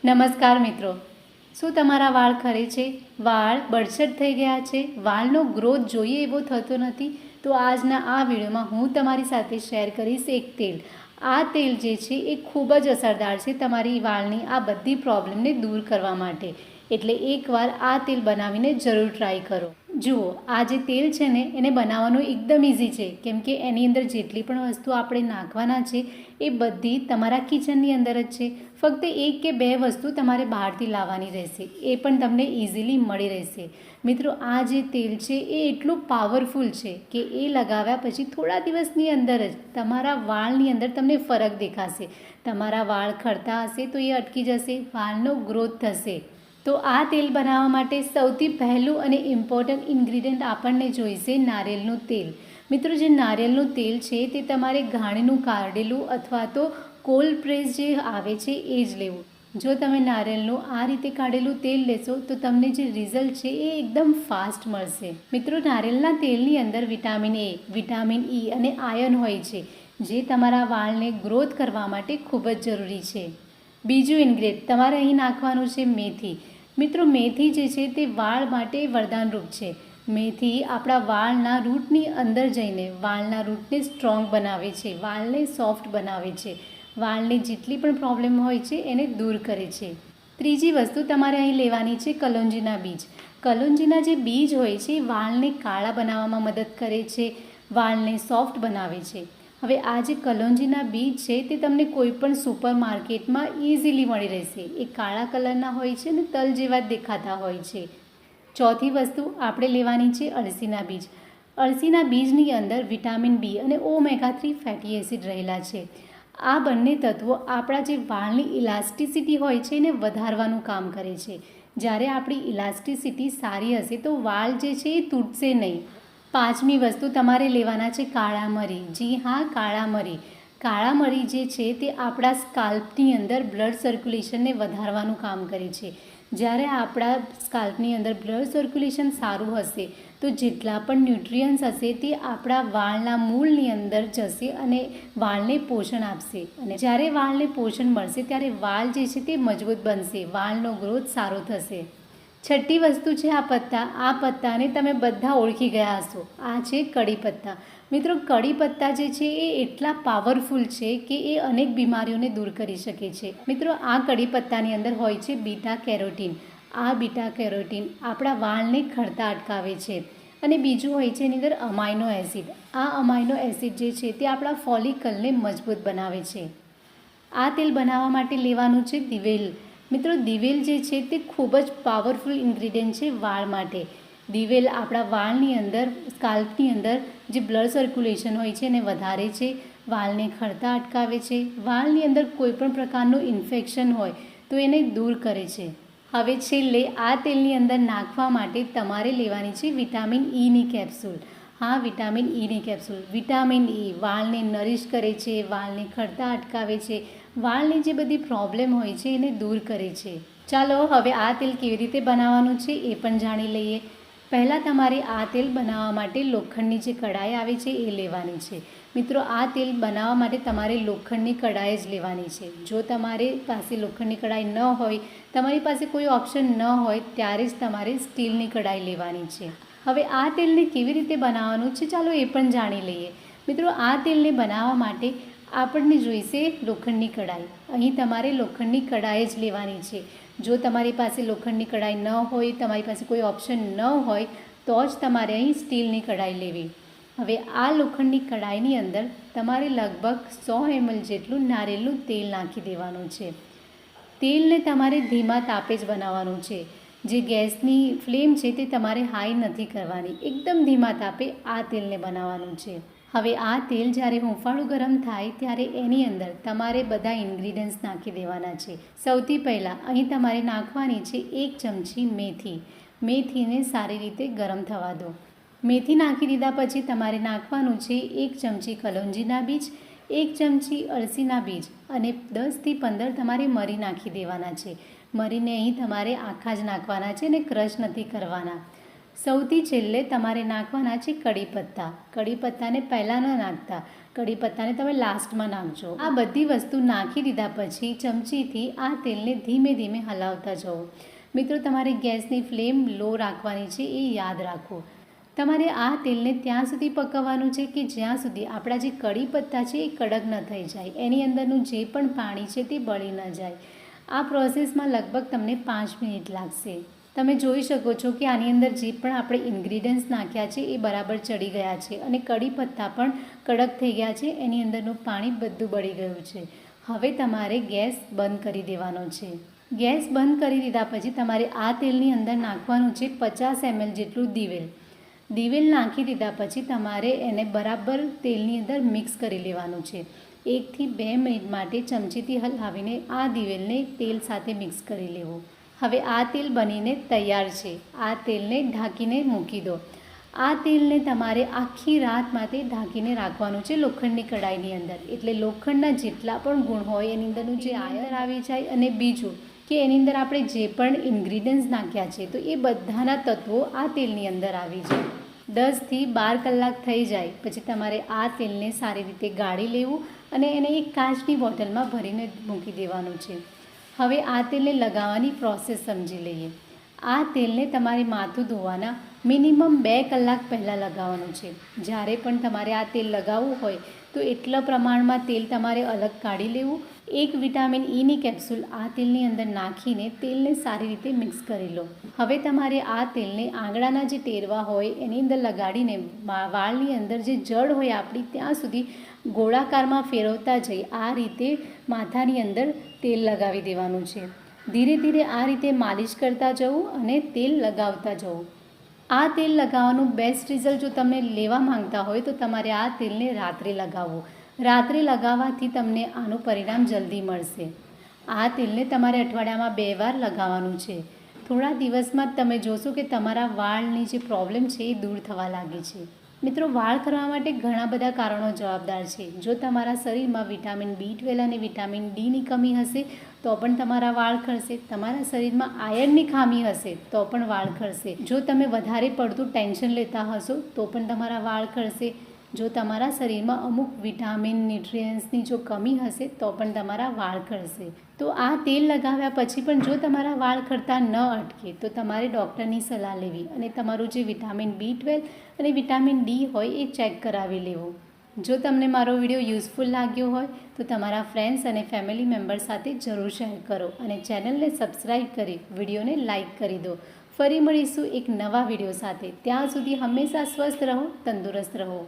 નમસ્કાર મિત્રો, શું તમારા વાળ ખરે છે? વાળ બળછટ થઈ ગયા છે? વાળનો ગ્રોથ જોઈએ એવો થતો નથી? તો આજના આ વિડીયોમાં હું તમારી સાથે શેર કરીશ એક તેલ. આ તેલ જે છે એ ખૂબ જ અસરદાર છે તમારી વાળની આ બધી પ્રોબ્લેમને દૂર કરવા માટે. એટલે એકવાર આ તેલ બનાવીને જરૂર ટ્રાય કરો. જુઓ, આ જે તેલ છે ને એને બનાવવાનું એકદમ ઇઝી છે, કેમ કે એની અંદર જેટલી પણ વસ્તુ આપણે નાખવાના છે એ બધી તમારા કિચનની અંદર જ છે. ફક્ત એક કે બે વસ્તુ તમારે બહારથી લાવવાની રહેશે, એ પણ તમને ઇઝીલી મળી રહેશે. મિત્રો, આ જે તેલ છે એ એટલું પાવરફુલ છે કે એ લગાવ્યા પછી થોડા દિવસની અંદર જ તમારા વાળની અંદર તમને ફરક દેખાશે. તમારા વાળ ખરતા હશે તો એ અટકી જશે, વાળનો ગ્રોથ થશે. તો આ તેલ બનાવવા માટે સૌથી પહેલું અને ઇમ્પોર્ટન્ટ ઇન્ગ્રીડિયન્ટ આપણને જોઈશે નારિયેળનું તેલ. મિત્રો, જે નારિયેળનું તેલ છે તે તમારે ઘાણીનું કાઢેલું અથવા તો કોલ્ડ પ્રેસ જે આવે છે એ જ લેવું. જો તમે નારિયેળનું આ રીતે કાઢેલું તેલ લેશો તો તમને જે રિઝલ્ટ છે એ એકદમ ફાસ્ટ મળશે. મિત્રો, નારિયેળના તેલની અંદર વિટામિન એ, વિટામિન ઈ અને આયર્ન હોય છે, જે તમારા વાળને ગ્રોથ કરવા માટે ખૂબ જ જરૂરી છે. બીજું ઇન્ગ્રેડિયન્ટ તમારે અહીં નાખવાનું છે મેથી. મિત્રો, મેથી જે છે તે વાળ માટે વરદાનરૂપ છે. મેથી આપણા વાળના રૂટની અંદર જઈને વાળના રૂટને સ્ટ્રોંગ બનાવે છે, વાળને સોફ્ટ બનાવે છે, વાળની જેટલી પણ પ્રોબ્લેમ હોય છે એને દૂર કરે છે. ત્રીજી વસ્તુ તમારે અહીં લેવાની છે કલોંજીના બીજ. કલોંજીના જે બીજ હોય છે એ વાળને કાળા બનાવવામાં મદદ કરે છે, વાળને સોફ્ટ બનાવે છે. હવે આ જે કલોંજીના બીજ છે તે તમને કોઈપણ સુપર માર્કેટમાં ઇઝીલી મળી રહેશે. એ કાળા કલરના હોય છે ને તલ જેવા જ દેખાતા હોય છે. ચોથી વસ્તુ આપણે લેવાની છે અળસીના બીજ. અળસીના બીજની અંદર વિટામિન બી અને ઓમેગા 3 ફેટી એસિડ રહેલા છે. આ બંને તત્વો આપણા જે વાળની ઇલાસ્ટિસિટી હોય છે એને વધારવાનું કામ કરે છે. જ્યારે આપણી ઇલાસ્ટિસિટી સારી હશે તો વાળ જે છે એ તૂટશે નહીં. પાંચમી વસ્તુ તમારે લેવાના છે કાળા મરી. જી હા, કાળા મરી. કાળા મરી જે છે તે આપણા સ્કાલ્પની અંદર બ્લડ સર્ક્યુલેશનને વધારવાનું કામ કરે છે. જ્યારે આપણા સ્કાલ્પની અંદર બ્લડ સર્ક્યુલેશન સારું હશે તો જેટલા પણ ન્યુટ્રિયન્ટ્સ હશે તે આપણા વાળના મૂળની અંદર જશે અને વાળને પોષણ આપશે. અને જ્યારે વાળને પોષણ મળશે ત્યારે વાળ જે છે તે મજબૂત બનશે, વાળનો ગ્રોથ સારો થશે. છઠ્ઠી વસ્તુ છે આ પત્તા. આ પત્તાને તમે બધા ઓળખી ગયા હશો. આ છે કડી પત્તા. મિત્રો, કડી પત્તા જે છે એ એટલા પાવરફુલ છે કે એ અનેક બીમારીઓને દૂર કરી શકે છે. મિત્રો, આ કડી પત્તાની અંદર હોય છે બીટા કેરોટીન. આ બીટા કેરોટીન આપણા વાળને ખરતા અટકાવે છે. અને બીજું હોય છે એની અંદર અમાઇનો એસિડ. આ અમાઇનો એસિડ જે છે તે આપણા ફોલિકલને મજબૂત બનાવે છે. આ તેલ બનાવવા માટે લેવાનું છે દિવેલ. મિત્રો, દિવેલ જે છે તે ખૂબ જ પાવરફુલ ઇન્ગ્રીડિયન્ટ છે વાળ માટે. દિવેલ આપણા વાળની અંદર, સ્કાલ્પની અંદર જે બ્લડ સર્ક્યુલેશન હોય છે એને વધારે છે, વાળને ખરતા અટકાવે છે, વાળની અંદર કોઈપણ પ્રકારનું ઇન્ફેક્શન હોય તો એને દૂર કરે છે. હવે છેલ્લે આ તેલની અંદર નાખવા માટે તમારે લેવાની છે વિટામિન ઈની કેપ્સ્યુલ. હા, વિટામિન ઈની કેપ્સ્યુલ. વિટામિન ઈ વાળને નરિશ કરે છે, વાળને ખરતા અટકાવે છે, વાળની જે બધી પ્રોબ્લેમ હોય છે એને દૂર કરે છે. ચાલો હવે આ તેલ કેવી રીતે બનાવવાનું છે એ પણ જાણી લઈએ. પહેલાં તમારે આ તેલ બનાવવા માટે લોખંડની જે કડાઈ આવે છે એ લેવાની છે. મિત્રો, આ તેલ બનાવવા માટે તમારે લોખંડની કડાઈ જ લેવાની છે. જો તમારી પાસે લોખંડની કડાઈ ન હોય, તમારી પાસે કોઈ ઓપ્શન ન હોય, ત્યારે જ તમારે સ્ટીલની કડાઈ લેવાની છે. હવે આ તેલને કેવી રીતે બનાવવાનું છે ચાલો એ પણ જાણી લઈએ. મિત્રો, આ તેલને બનાવવા માટે આપણને જોઈશે લોખંડની કડાઈ. અહીં તમારે લોખંડની કડાઈ જ લેવાની છે. જો તમારી પાસે લોખંડની કડાઈ ન હોય, તમારી પાસે કોઈ ઓપ્શન ન હોય તો જ તમારે અહીં સ્ટીલની કડાઈ લેવી. હવે આ લોખંડની કડાઈની અંદર તમારે લગભગ 100 ml જેટલું નારિયેળનું તેલ નાખી દેવાનું છે. તેલને તમારે ધીમા તાપે જ બનાવવાનું છે. જે ગેસની ફ્લેમ છે તે તમારે હાઈ નથી કરવાની, એકદમ ધીમા તાપે આ તેલને બનાવવાનું છે. હવે આ તેલ જ્યારે હુંફાળું ગરમ થાય ત્યારે એની અંદર તમારે બધા ઇન્ગ્રીડિયન્ટ્સ નાખી દેવાના છે. સૌથી પહેલાં અહીં તમારે નાખવાની છે 1 ચમચી મેથી. મેથીને સારી રીતે ગરમ થવા દો. મેથી નાખી દીધા પછી તમારે નાખવાનું છે 1 ચમચી કલોંજીના બીજ, 1 ચમચી અળસીના બીજ અને 10 થી 15 તમારે મરી નાખી દેવાના છે. મરીને અહીં તમારે આખા જ નાખવાના છે અને ક્રશ નથી કરવાના. સૌથી છેલ્લે તમારે નાખવાના છે કડી પત્તા. કડી પત્તાને પહેલાં ન નાખતા, કડી પત્તાને તમે લાસ્ટમાં નાખજો. આ બધી વસ્તુ નાખી દીધા પછી ચમચીથી આ તેલને ધીમે ધીમે હલાવતા જાઓ. મિત્રો, તમારે ગેસની ફ્લેમ લો રાખવાની છે, એ યાદ રાખો. તમારે આ તેલને ત્યાં સુધી પકવવાનું છે કે જ્યાં સુધી આપણા જે કડી પત્તા છે એ કડક ન થઈ જાય, એની અંદરનું જે પણ પાણી છે તે બળી ન જાય. આ પ્રોસેસમાં લગભગ તમને 5 મિનિટ લાગશે. તમે જોઈ શકો છો કે આની અંદર જે પણ આપણે ઇન્ગ્રીડિયન્ટ્સ નાખ્યા છે એ બરાબર ચડી ગયા છે અને કડી પત્તા પણ કડક થઈ ગયા છે, એની અંદરનું પાણી બધું બળી ગયું છે. હવે તમારે ગેસ બંધ કરી દેવાનો છે. ગેસ બંધ કરી દીધા પછી તમારે આ તેલની અંદર નાખવાનું છે 50 ml જેટલું દિવેલ. દિવેલ નાખી દીધા પછી તમારે એને બરાબર તેલની અંદર મિક્સ કરી લેવાનું છે. 1 થી 2 મિનિટ માટે ચમચીથી હલાવીને આ દિવેલને તેલ સાથે મિક્સ કરી લેવું. હવે આ તેલ બનીને તૈયાર છે. આ તેલને ઢાંકીને મૂકી દો. આ તેલને તમારે આખી રાત માટે ઢાંકીને રાખવાનું છે લોખંડની કડાઈની અંદર. એટલે લોખંડના જેટલા પણ ગુણ હોય એની અંદરનું જે આયર આવી જાય, અને બીજું કે એની અંદર આપણે જે પણ ઇન્ગ્રીડિયન્ટ્સ નાખ્યા છે તો એ બધાના તત્વો આ તેલની અંદર આવી જાય. 10 થી 12 કલાક થઈ જાય પછી તમારે આ તેલને સારી રીતે ગાળી લેવું અને એને એક કાચની બોટલમાં ભરીને મૂકી દેવાનું છે. હવે આ તેલને લગાવવાની પ્રોસેસ સમજી લઈએ. આ તેલને તમારે માથું ધોવાના મિનિમમ 2 કલાક પહેલાં લગાવવાનું છે. જ્યારે પણ તમારે આ તેલ લગાવવું હોય તો એટલા પ્રમાણમાં તેલ તમારે અલગ કાઢી લેવું. 1 વિટામિન ઈની કેપ્સ્યુલ આ તેલની અંદર નાખીને તેલને સારી રીતે મિક્સ કરી લો. હવે તમારે આ તેલને આંગળાના જે ટેરવા હોય એની અંદર લગાડીને વાળની અંદર જે જડ હોય આપણી ત્યાં સુધી ગોળાકારમાં ફેરવતા જઈ આ રીતે માથાની અંદર તેલ લગાવી દેવાનું છે. ધીરે ધીરે આ રીતે માલિશ કરતા જવું અને તેલ લગાવતા જવું. આ તેલ લગાવવાનું બેસ્ટ રિઝલ્ટ જો તમે લેવા માંગતા હોય તો તમારે આ તેલને રાત્રે લગાવવું. રાત્રે લગાવવાથી તમને આનું પરિણામ જલ્દી મળશે. આ તેલને તમારે અઠવાડિયામાં 2 વાર લગાવવાનું છે. થોડા દિવસમાં જ તમે જોશો કે તમારા વાળની જે પ્રોબ્લેમ છે એ દૂર થવા લાગી છે. મિત્રો, વાળ ખરવા માટે ઘણા બધા કારણો જવાબદાર છે. જો તમારા શરીરમાં વિટામિન B12 અને વિટામિન Dની કમી હશે તો પણ તમારા વાળ ખરશે. તમારા શરીરમાં આયર્નની ખામી હશે તો પણ વાળ ખરશે. જો તમે વધારે પડતું ટેન્શન લેતા હશો તો પણ તમારા વાળ ખરશે. જો તમારા શરીરમાં અમુક વિટામિન ન્યુટ્રિયન્ટ્સની જો કમી હશે તો પણ તમારા વાળ ખરશે. તો આ તેલ લગાવ્યા પછી પણ જો તમારા વાળ ખરતા ન અટકે તો તમારે ડૉક્ટરની સલાહ લેવી અને તમારું જે વિટામિન B12 અને વિટામિન D હોય એ ચેક કરાવી લેવું. જો તમને મારો વિડીયો યુઝફુલ લાગ્યો હોય તો તમારા ફ્રેન્ડ્સ અને ફેમિલી મેમ્બર સાથે જરૂર શેર કરો અને ચેનલને સબસ્ક્રાઈબ કરી વિડીયોને લાઇક કરી દો. ફરી મળીશું એક નવા વિડીયો સાથે. ત્યાં સુધી હંમેશા સ્વસ્થ રહો, તંદુરસ્ત રહો.